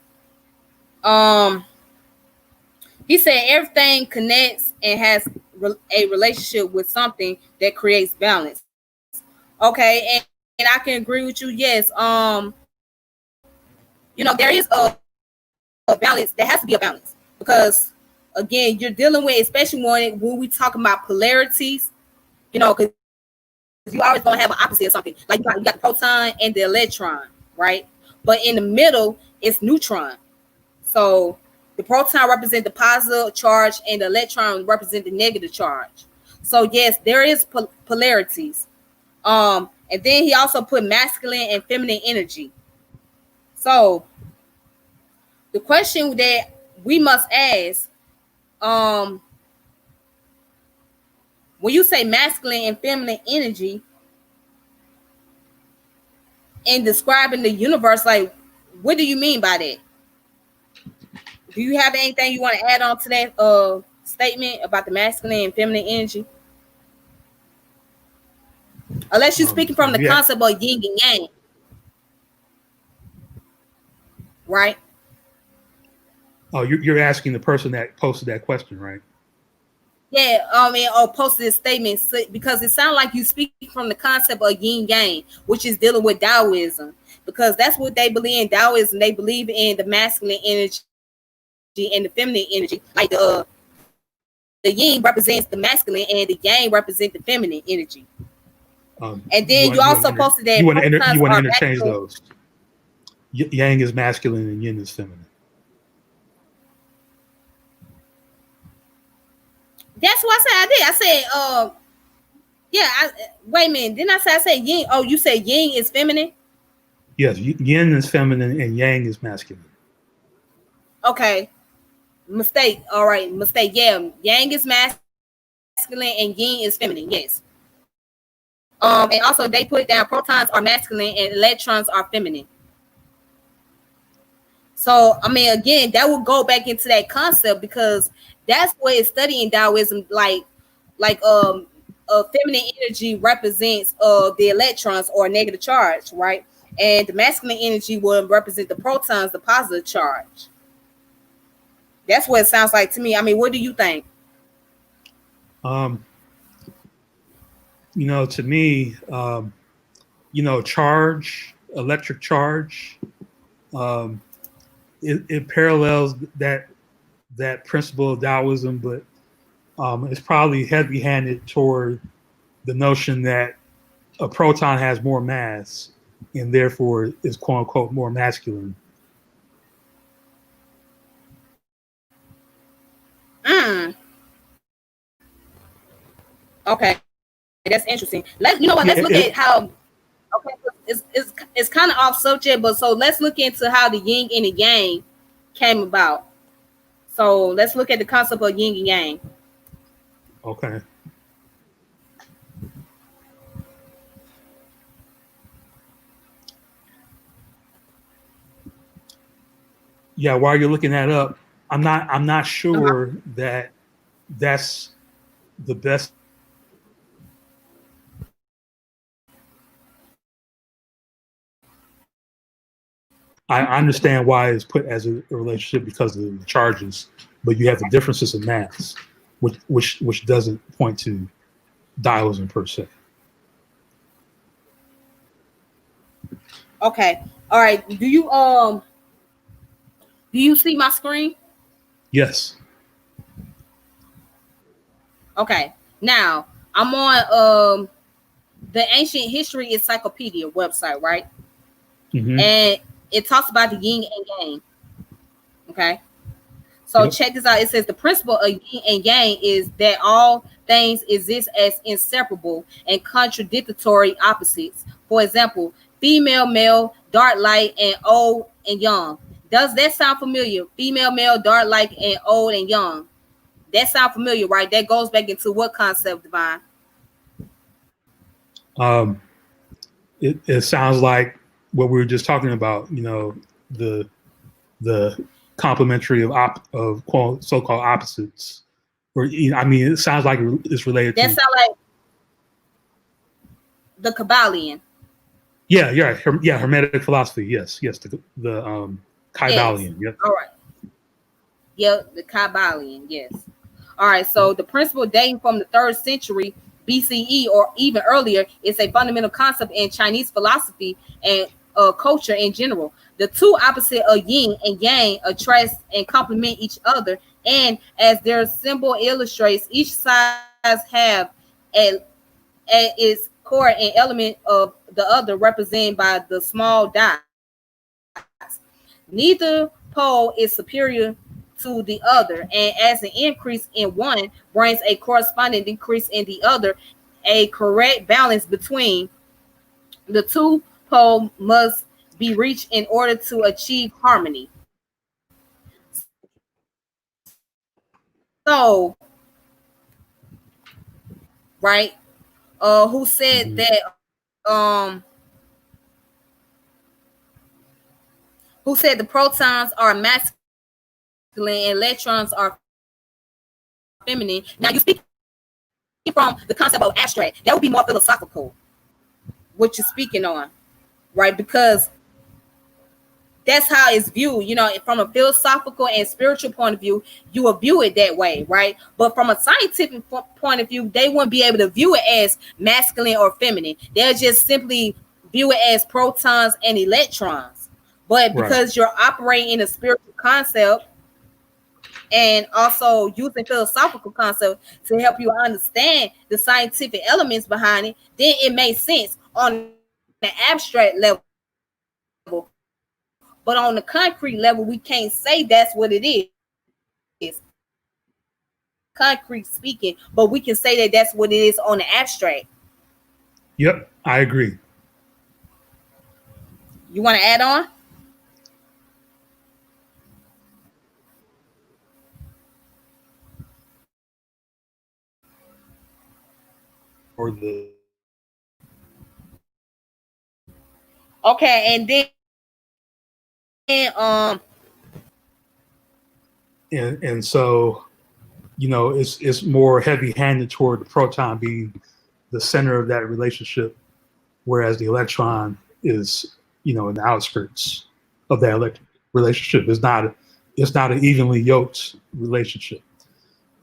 He said everything connects and has a relationship with something that creates balance. Okay, and I can agree with you. Yes, there is a balance. There has to be a balance because, again, you're dealing with, especially when we talk about polarities, because you always gonna have an opposite of something. Like you got the proton and the electron, right? But in the middle, it's neutron. So the proton represents the positive charge and the electron represent the negative charge. So yes, there is polarities. And then he also put masculine and feminine energy. So the question that we must ask, when you say masculine and feminine energy in describing the universe, like, what do you mean by that? Do you have anything you want to add on to that statement about the masculine and feminine energy? Unless you're speaking from the concept of yin and yang, right? Oh, you're asking the person that posted that question, right? Yeah, or posted this statement because it sounds like you speak from the concept of yin yang, which is dealing with Taoism, because that's what they believe in Taoism. They believe in the masculine energy and the feminine energy. Like the yin represents the masculine and the yang represents the feminine energy. And then you also posted that you want to interchange those. Yang is masculine and yin is feminine. That's what I said. I said, wait a minute. Didn't I say yin? Oh, you said yin is feminine? Yes, yin is feminine and yang is masculine. Okay. Mistake. All right. Mistake. Yeah. Yang is masculine and yin is feminine. Yes. And also they put down protons are masculine and electrons are feminine. So I mean, again, that would go back into that concept because that's what it's studying Taoism. Feminine energy represents the electrons or negative charge, right? And the masculine energy will represent the protons, the positive charge. That's what it sounds like to me. I mean, what do you think? To me, electric charge, it parallels that principle of Taoism, but it's probably heavy-handed toward the notion that a proton has more mass and therefore is quote unquote more masculine. Mm, okay, that's interesting. Let's look at how. Okay, it's kind of off subject, but so let's look into how the yin and the yang came about. So let's look at the concept of yin and yang. Okay. Yeah, while you're looking that up, I'm not sure that that's the best. I understand why it's put as a relationship because of the charges, but you have the differences in mass, which doesn't point to Taoism per se. Okay, all right. Do you see my screen? Yes. Okay. Now I'm on the Ancient History Encyclopedia website, right? Mm-hmm. And it talks about the yin and yang. Okay. So Yep. check this out. It says the principle of yin and yang is that all things exist as inseparable and contradictory opposites. For example, female, male, dark light, and old and young. Does that sound familiar? Female, male, dark light, and old and young. That sound familiar, right? That goes back into what concept, Divine? It sounds like what we were just talking about. The complementary of quote so-called opposites, or I mean, it sounds like it's related That to. sound like the Kabbalion. Yeah, Hermetic philosophy. Yes, the Kybalion. Yes. Yep. All right. Yep, the Kabbalion. Yes. All right. So the principle dating from the 3rd century BCE or even earlier is a fundamental concept in Chinese philosophy and culture in general. The two opposite of yin and yang attract and complement each other, and as their symbol illustrates, each side have at its core an element of the other represented by the small dots. Neither pole is superior to the other, and as an increase in one brings a corresponding decrease in the other, a correct balance between the two poles must be reached in order to achieve harmony. So, right, who said Mm-hmm. that? Who said the protons are masculine and electrons are feminine? Now you speak from the concept of abstract. That would be more philosophical, what you're speaking on, right? Because that's how it's viewed, from a philosophical and spiritual point of view, you will view it that way, right? But from a scientific point of view, they wouldn't be able to view it as masculine or feminine. They'll just simply view it as protons and electrons. But because you're operating in a spiritual concept and also using philosophical concept to help you understand the scientific elements behind it, then it makes sense on the abstract level. But on the concrete level, we can't say that's what it is. Concrete speaking, but we can say that that's what it is on the abstract. Yep, I agree. You want to add on? Or the Okay, and then and so it's more heavy-handed toward the proton being the center of that relationship, whereas the electron is in the outskirts of that relationship. It's not an evenly yoked relationship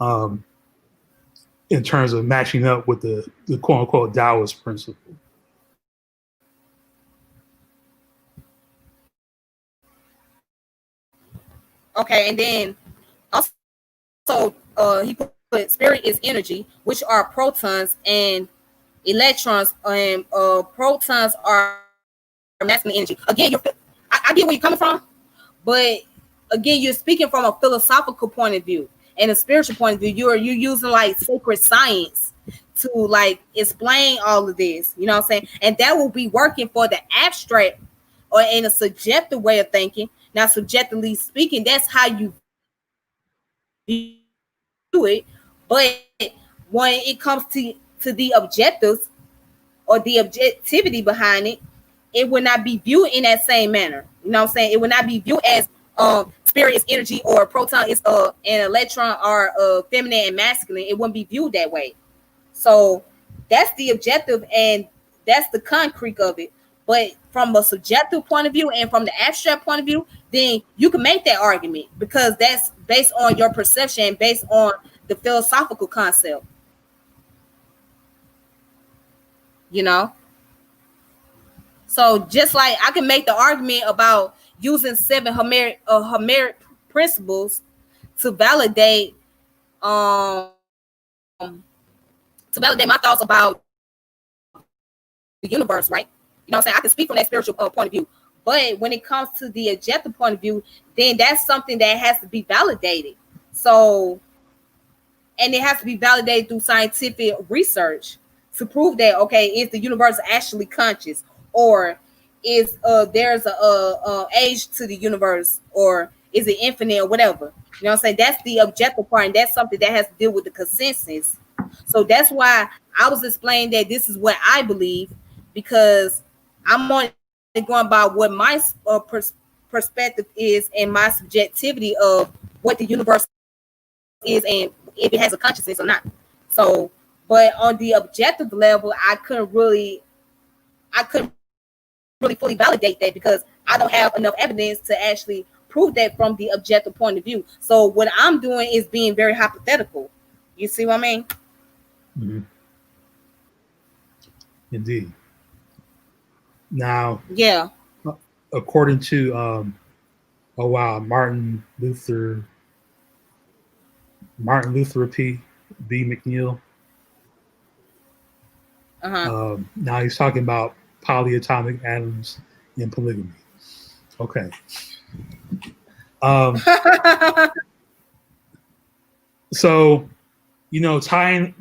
in terms of matching up with the quote unquote Taoist principle. okay, and then also he put spirit is energy, which are protons and electrons, and protons are masculine energy. Again, I get where you're coming from, but again, you're speaking from a philosophical point of view and a spiritual point of view. You're using like sacred science to like explain all of this. You know what I'm saying? And that will be working for the abstract or in a subjective way of thinking. Now, subjectively speaking, that's how you view it. But when it comes to the objectives or the objectivity behind it, it would not be viewed in that same manner. You know what I'm saying? It would not be viewed as spirit is energy or proton is and electron are feminine and masculine. It wouldn't be viewed that way. So that's the objective and that's the concrete of it. But from a subjective point of view and from the abstract point of view, then you can make that argument because that's based on your perception, based on the philosophical concept. You know? So just like I can make the argument about using 7 Homeric principles to validate my thoughts about the universe, right? You know what I'm saying? I can speak from that spiritual point of view. But when it comes to the objective point of view, then that's something that has to be validated. So, and it has to be validated through scientific research to prove that, okay, is the universe actually conscious, or is there's a age to the universe, or is it infinite or whatever? You know what I'm saying? That's the objective part, and that's something that has to deal with the consensus. So that's why I was explaining that this is what I believe, because I'm only going by what my perspective is and my subjectivity of what the universe is and if it has a consciousness or not. So, but on the objective level, I couldn't really fully validate that because I don't have enough evidence to actually prove that from the objective point of view. So what I'm doing is being very hypothetical. You see what I mean? Mm-hmm. Indeed. Now, yeah, according to Martin Luther B. McNeil. Now he's talking about polyatomic atoms in polygamy. Okay. So, tying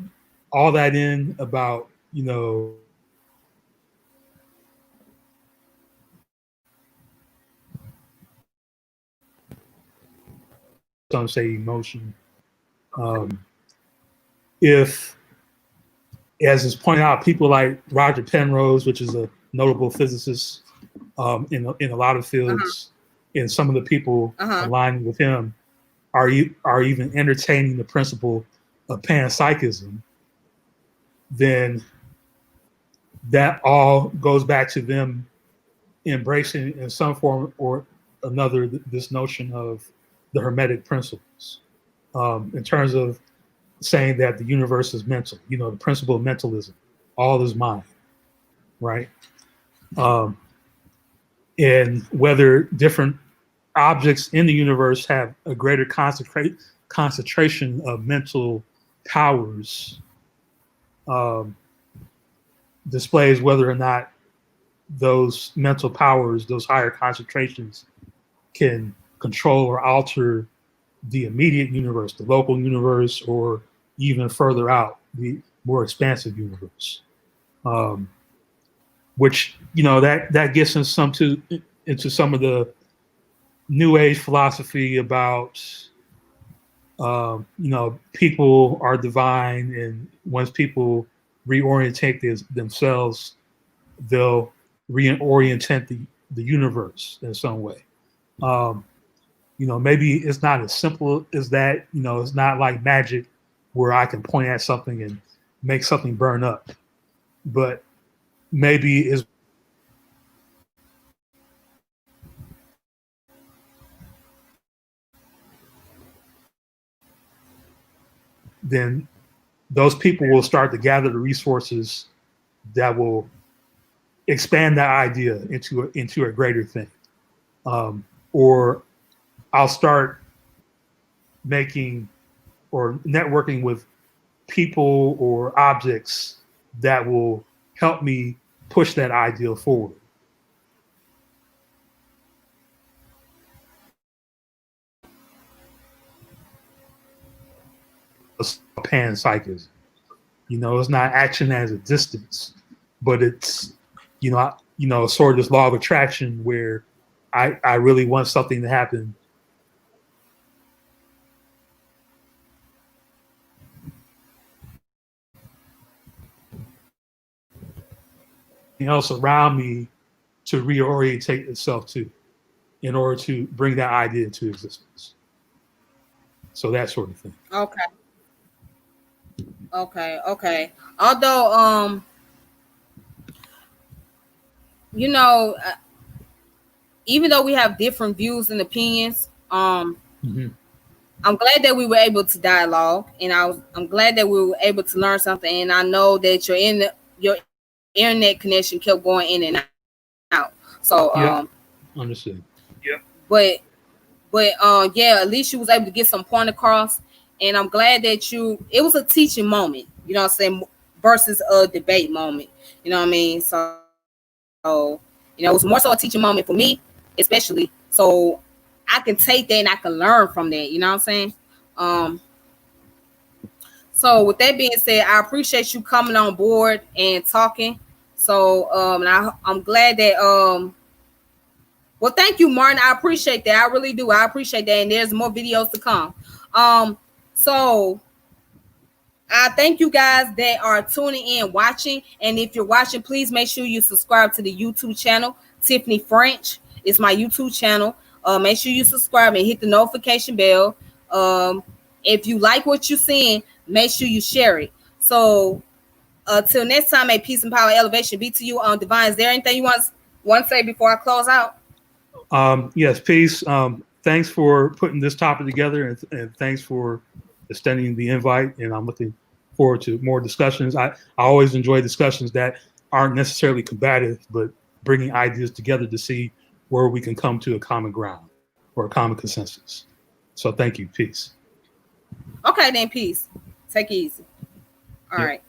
all that in about, some say emotion. If, as is pointed out, people like Roger Penrose, which is a notable physicist in a lot of fields, and some of the people aligned with him are even entertaining the principle of panpsychism, then that all goes back to them embracing in some form or another this notion of the Hermetic principles, in terms of saying that the universe is mental, the principle of mentalism, all is mind, right? And whether different objects in the universe have a greater concentration of mental powers, displays whether or not those mental powers, those higher concentrations, can control or alter the immediate universe, the local universe, or even further out, the more expansive universe. Which, that gets us into some of the New Age philosophy about, people are divine, and once people reorientate themselves, they'll reorient the universe in some way. Maybe it's not as simple as that. It's not like magic where I can point at something and make something burn up, but maybe it's then those people will start to gather the resources that will expand that idea into a greater thing. Or I'll start making or networking with people or objects that will help me push that ideal forward. Panpsychism. It's not action as a distance, but it's, sort of this law of attraction where I really want something to happen. Else around me to reorientate itself to, in order to bring that idea into existence. So that sort of thing. Okay. Although, even though we have different views and opinions, I'm glad that we were able to dialogue, and I'm glad that we were able to learn something. And I know that your internet connection kept going in and out. So understood. Yeah. But at least you was able to get some point across, and I'm glad that it was a teaching moment, you know what I'm saying, versus a debate moment. You know what I mean? So it was more so a teaching moment for me, especially. So I can take that and I can learn from that, you know what I'm saying? So with that being said, I appreciate you coming on board and talking. So and I'm glad that well, thank you, Martin. I appreciate that. I really do. I appreciate that. And there's more videos to come. So I thank you guys that are tuning in, watching. And if you're watching, please make sure you subscribe to the YouTube channel. Tiffany French is my YouTube channel. Make sure you subscribe and hit the notification bell. If you like what you're seeing, make sure you share it. So till next time, may peace and power elevation be to you. Divine, is there anything you want to say before I close out? Yes, peace. Thanks for putting this topic together, and thanks for extending the invite. And I'm looking forward to more discussions. I always enjoy discussions that aren't necessarily combative, but bringing ideas together to see where we can come to a common ground or a common consensus. So thank you. Peace. Okay, then peace. Take it easy. All right.